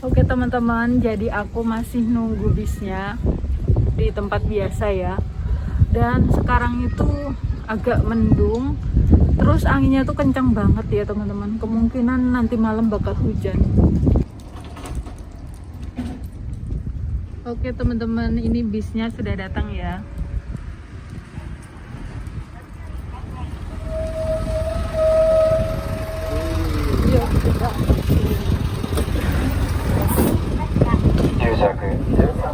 Oke teman-teman, jadi aku masih nunggu bisnya di tempat biasa ya. Dan sekarang itu agak mendung, terus anginnya tuh kencang banget ya teman-teman. Kemungkinan nanti malam bakal hujan. Oke teman-teman, ini bisnya sudah datang ya. Yuk kita. 入着13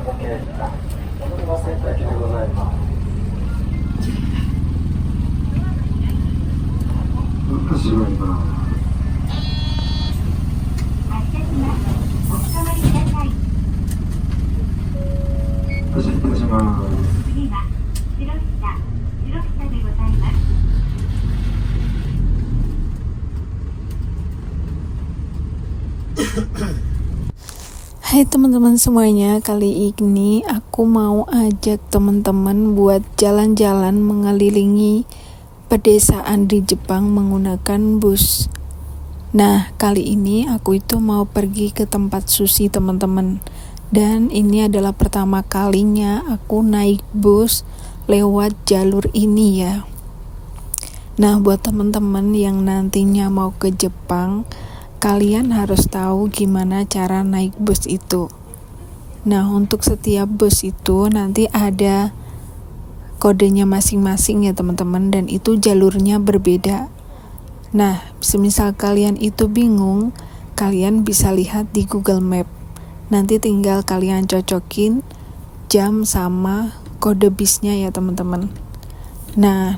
号経過お乗りの選択でございます。始まります。発車いたします。次は白下でございます。Hai teman-teman semuanya, kali ini aku mau ajak teman-teman buat jalan-jalan mengelilingi pedesaan di Jepang menggunakan bus. Nah, kali ini aku itu mau pergi ke tempat sushi teman-teman. Dan ini adalah pertama kalinya aku naik bus lewat jalur ini ya. Nah, buat teman-teman yang nantinya mau ke Jepang, kalian harus tahu gimana cara naik bus itu. Nah, untuk setiap bus itu nanti ada kodenya masing-masing ya teman-teman, dan itu jalurnya berbeda. Nah, semisal kalian itu bingung, kalian bisa lihat di Google Map. Nanti tinggal kalian cocokin jam sama kode bisnya ya teman-teman. Nah,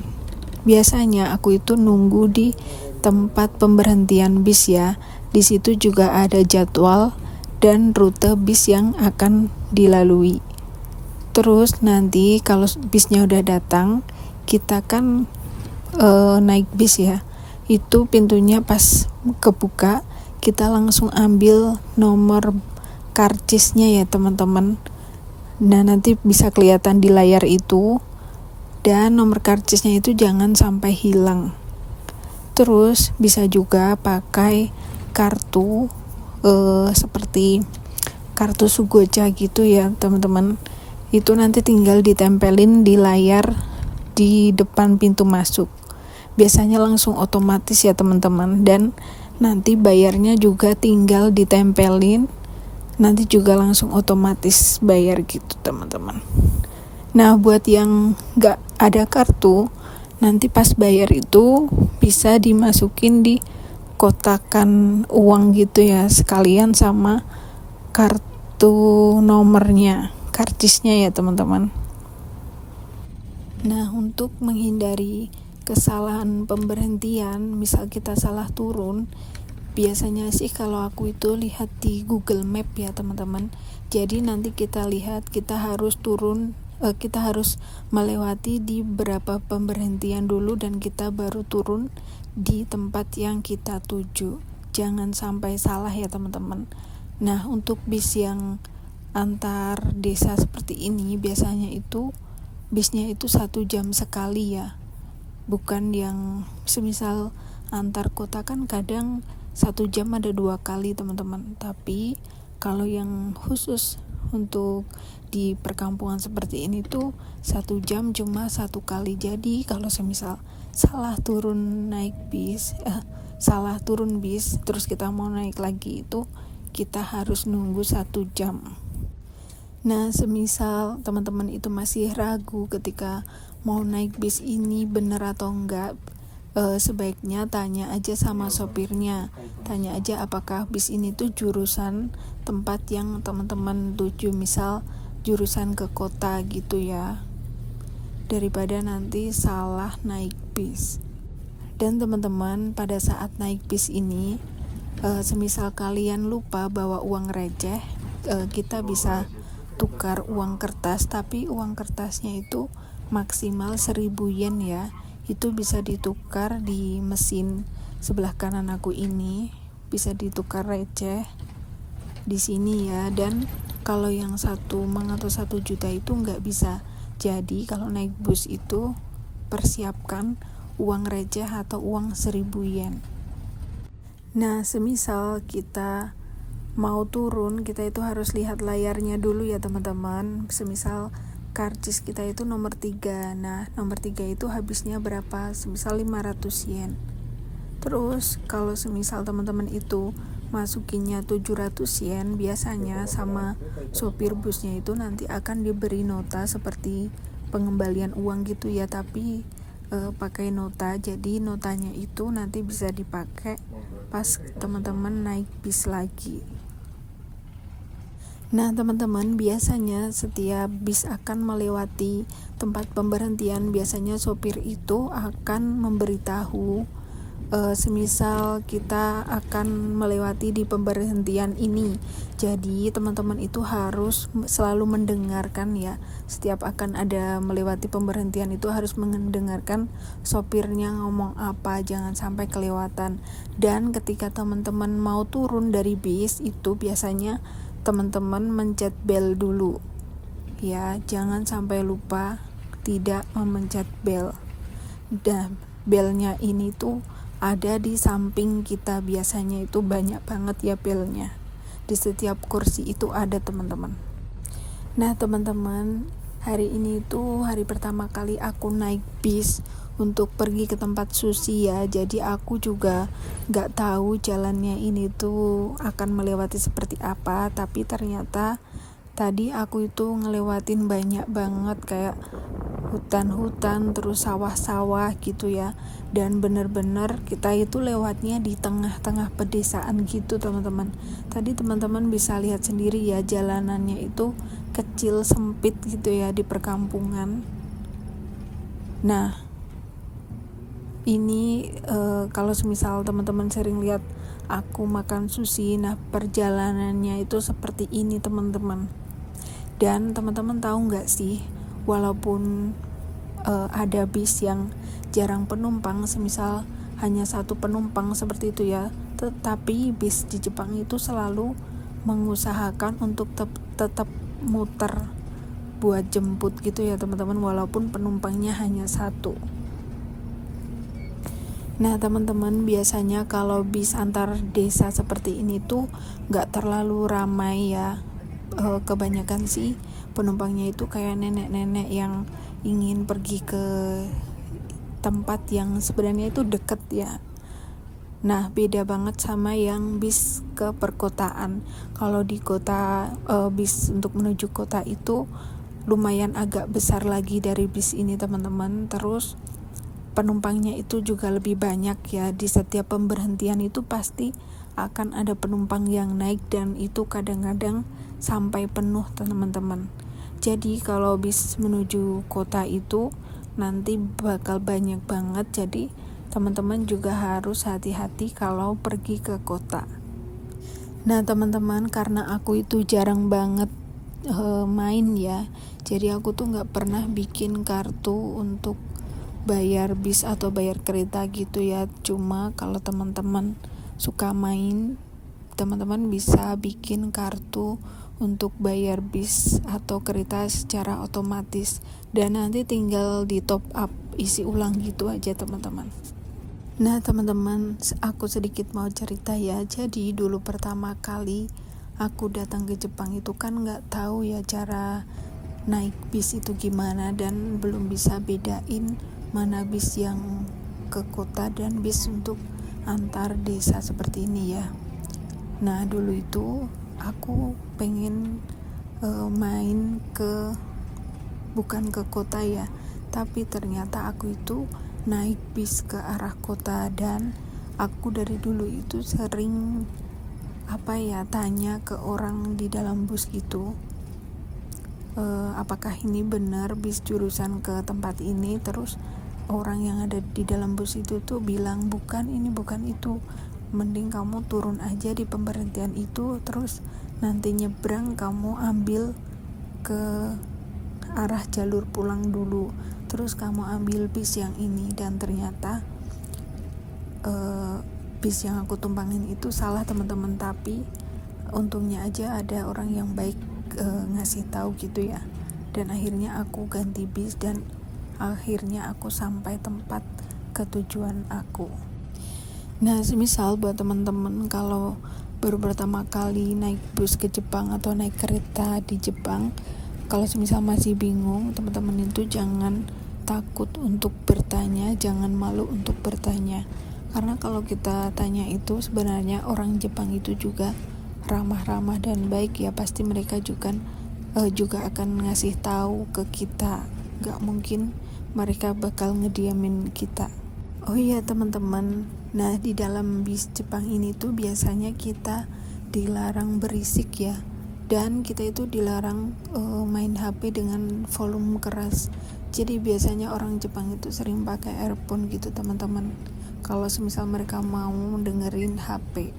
biasanya aku itu nunggu di tempat pemberhentian bis ya. Di situ juga ada jadwal dan rute bis yang akan dilalui. Terus nanti kalau bisnya udah datang, kita kan naik bis ya. Itu pintunya pas kebuka, kita langsung ambil nomor karcisnya ya teman-teman. Nah, nanti bisa kelihatan di layar itu. Dan nomor karcisnya itu jangan sampai hilang. Terus bisa juga pakai kartu seperti kartu Sugocha gitu ya teman-teman. Itu nanti tinggal ditempelin di layar di depan pintu masuk. Biasanya langsung otomatis ya teman-teman. Dan nanti bayarnya juga tinggal ditempelin, nanti juga langsung otomatis bayar gitu teman-teman. Nah, buat yang gak ada kartu, nanti pas bayar itu bisa dimasukin di kotakan uang gitu ya, sekalian sama kartu nomornya, karcisnya ya teman-teman. Nah, untuk menghindari kesalahan pemberhentian, misal kita salah turun, biasanya sih kalau aku itu lihat di Google Map ya teman-teman. Jadi nanti kita lihat kita harus melewati di beberapa pemberhentian dulu dan kita baru turun di tempat yang kita tuju. Jangan sampai salah ya teman-teman. Nah, untuk bis yang antar desa seperti ini biasanya itu bisnya itu 1 jam sekali ya. Bukan yang semisal antar kota kan kadang 1 jam ada 2 kali teman-teman. Tapi kalau yang khusus untuk di perkampungan seperti ini tuh 1 jam cuma 1 kali. Jadi kalau semisal salah turun bis terus kita mau naik lagi, itu kita harus nunggu 1 jam. Nah, semisal teman-teman itu masih ragu ketika mau naik bis ini bener atau enggak, sebaiknya tanya aja sama sopirnya. Tanya aja apakah bis ini tuh jurusan tempat yang teman-teman tuju, misal jurusan ke kota gitu ya, daripada nanti salah naik bis. Dan teman-teman, pada saat naik bis ini, semisal kalian lupa bawa uang receh, kita bisa tukar uang kertas, tapi uang kertasnya itu maksimal 1.000 yen ya. Itu bisa ditukar di mesin sebelah kanan aku ini, bisa ditukar receh di sini ya. Dan kalau yang 1 mang atau 1 juta itu nggak bisa. Jadi kalau naik bus itu persiapkan uang receh atau uang 1.000 yen. Nah, semisal kita mau turun kita itu harus lihat layarnya dulu ya teman-teman. Semisal karcis kita itu nomor 3. Nah, nomor 3 itu habisnya berapa? Semisal 500 yen. Terus kalau semisal teman-teman itu masukinnya 700 yen, biasanya sama sopir busnya itu nanti akan diberi nota seperti pengembalian uang gitu ya, tapi pakai nota. Jadi notanya itu nanti bisa dipakai pas teman-teman naik bis lagi. Nah teman-teman, biasanya setiap bis akan melewati tempat pemberhentian, biasanya sopir itu akan memberitahu semisal kita akan melewati di pemberhentian ini. Jadi teman-teman itu harus selalu mendengarkan ya, setiap akan ada melewati pemberhentian itu harus mendengarkan sopirnya ngomong apa, jangan sampai kelewatan. Dan ketika teman-teman mau turun dari bis itu biasanya teman-teman mencet bel dulu ya, jangan sampai lupa tidak memencet bel. Dan belnya ini tuh ada di samping kita, biasanya itu banyak banget ya belnya, di setiap kursi itu ada teman-teman. Nah teman-teman, hari ini tuh hari pertama kali aku naik bis untuk pergi ke tempat sushi ya, jadi aku juga gak tahu jalannya ini tuh akan melewati seperti apa, tapi ternyata tadi aku itu ngelewatin banyak banget kayak hutan-hutan terus sawah-sawah gitu ya, dan bener-bener kita itu lewatnya di tengah-tengah pedesaan gitu teman-teman. Tadi teman-teman bisa lihat sendiri ya, jalanannya itu kecil sempit gitu ya di perkampungan. Nah ini kalau semisal teman-teman sering lihat aku makan sushi, nah perjalanannya itu seperti ini teman-teman. Dan teman-teman tahu nggak sih, walaupun ada bis yang jarang penumpang, semisal hanya satu penumpang seperti itu ya, tetapi bis di Jepang itu selalu mengusahakan untuk tetap muter buat jemput gitu ya teman-teman, walaupun penumpangnya hanya satu. Nah teman-teman, biasanya kalau bis antar desa seperti ini tuh gak terlalu ramai ya. Kebanyakan sih penumpangnya itu kayak nenek-nenek yang ingin pergi ke tempat yang sebenarnya itu deket ya. Nah beda banget sama yang bis ke perkotaan. Kalau di kota, bis untuk menuju kota itu lumayan agak besar lagi dari bis ini teman-teman. Terus penumpangnya itu juga lebih banyak ya, di setiap pemberhentian itu pasti akan ada penumpang yang naik, dan itu kadang-kadang sampai penuh teman-teman. Jadi kalau bis menuju kota itu nanti bakal banyak banget, jadi teman-teman juga harus hati-hati kalau pergi ke kota. Nah teman-teman, karena aku itu jarang banget main ya, jadi aku tuh gak pernah bikin kartu untuk bayar bis atau bayar kereta gitu ya. Cuma kalau teman-teman suka main, teman-teman bisa bikin kartu untuk bayar bis atau kereta secara otomatis, dan nanti tinggal di top up, isi ulang gitu aja teman-teman. Nah teman-teman, aku sedikit mau cerita ya. Jadi dulu pertama kali aku datang ke Jepang itu kan gak tahu ya cara naik bis itu gimana, dan belum bisa bedain mana bis yang ke kota dan bis untuk antar desa seperti ini ya. Nah dulu itu aku pengen main ke, bukan ke kota ya, tapi ternyata aku itu naik bis ke arah kota, dan aku dari dulu itu sering tanya ke orang di dalam bus gitu, apakah ini benar bis jurusan ke tempat ini. Terus orang yang ada di dalam bus itu tuh bilang bukan ini bukan itu, mending kamu turun aja di pemberhentian itu, terus nanti nyebrang kamu ambil ke arah jalur pulang dulu, terus kamu ambil bis yang ini. Dan ternyata bis yang aku tumpangin itu salah teman-teman, tapi untungnya aja ada orang yang baik ngasih tahu gitu ya, dan akhirnya aku ganti bis, dan akhirnya aku sampai tempat ketujuan aku. Nah semisal buat teman-teman kalau baru pertama kali naik bus ke Jepang atau naik kereta di Jepang, kalau misal masih bingung, teman-teman itu jangan takut untuk bertanya, jangan malu untuk bertanya. Karena kalau kita tanya itu, sebenarnya orang Jepang itu juga ramah-ramah dan baik ya, pasti mereka juga akan ngasih tahu ke kita. Gak mungkin mereka bakal ngediamin kita. Oh iya teman-teman, nah di dalam bis Jepang ini tuh biasanya kita dilarang berisik ya, dan kita itu dilarang main HP dengan volume keras. Jadi biasanya orang Jepang itu sering pakai earphone gitu teman-teman, kalau semisal mereka mau dengerin HP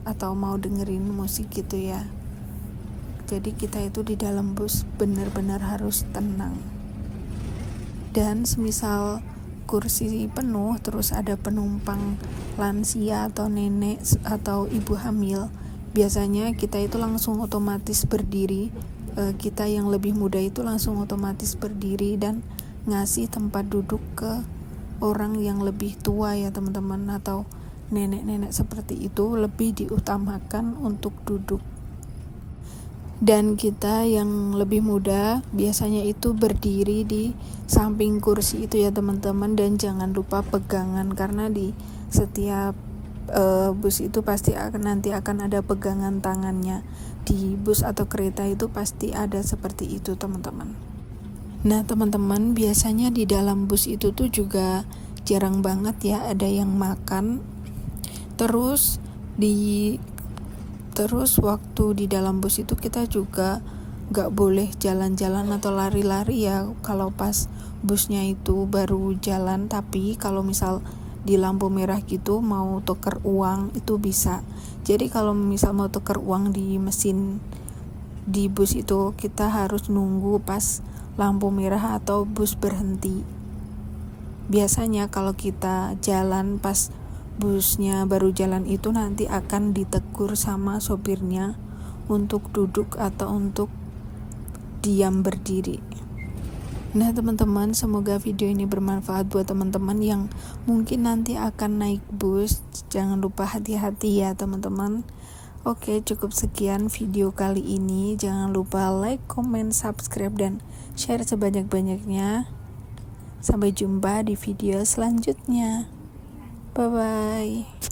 atau mau dengerin musik gitu ya. Jadi kita itu di dalam bus benar-benar harus tenang. Dan semisal kursi penuh terus ada penumpang lansia atau nenek atau ibu hamil, biasanya kita itu langsung otomatis berdiri. Kita yang lebih muda itu langsung otomatis berdiri dan ngasih tempat duduk ke orang yang lebih tua ya teman-teman, atau nenek-nenek seperti itu lebih diutamakan untuk duduk. Dan kita yang lebih muda biasanya itu berdiri di samping kursi itu ya teman-teman, dan jangan lupa pegangan, karena di setiap bus itu pasti nanti akan ada pegangan tangannya. Di bus atau kereta itu pasti ada seperti itu teman-teman. Nah teman-teman, biasanya di dalam bus itu tuh juga jarang banget ya ada yang makan. Terus waktu di dalam bus itu kita juga gak boleh jalan-jalan atau lari-lari ya kalau pas busnya itu baru jalan. Tapi kalau misal di lampu merah gitu mau tuker uang itu bisa. Jadi kalau misal mau tuker uang di mesin di bus itu, kita harus nunggu pas lampu merah atau bus berhenti. Biasanya kalau kita jalan pas busnya baru jalan itu nanti akan ditegur sama sopirnya untuk duduk atau untuk diam berdiri. Nah teman-teman, semoga video ini bermanfaat buat teman-teman yang mungkin nanti akan naik bus. Jangan lupa hati-hati ya teman-teman. Oke, cukup sekian video kali ini. Jangan lupa like, comment, subscribe, dan share sebanyak-banyaknya. Sampai jumpa di video selanjutnya. Bye-bye.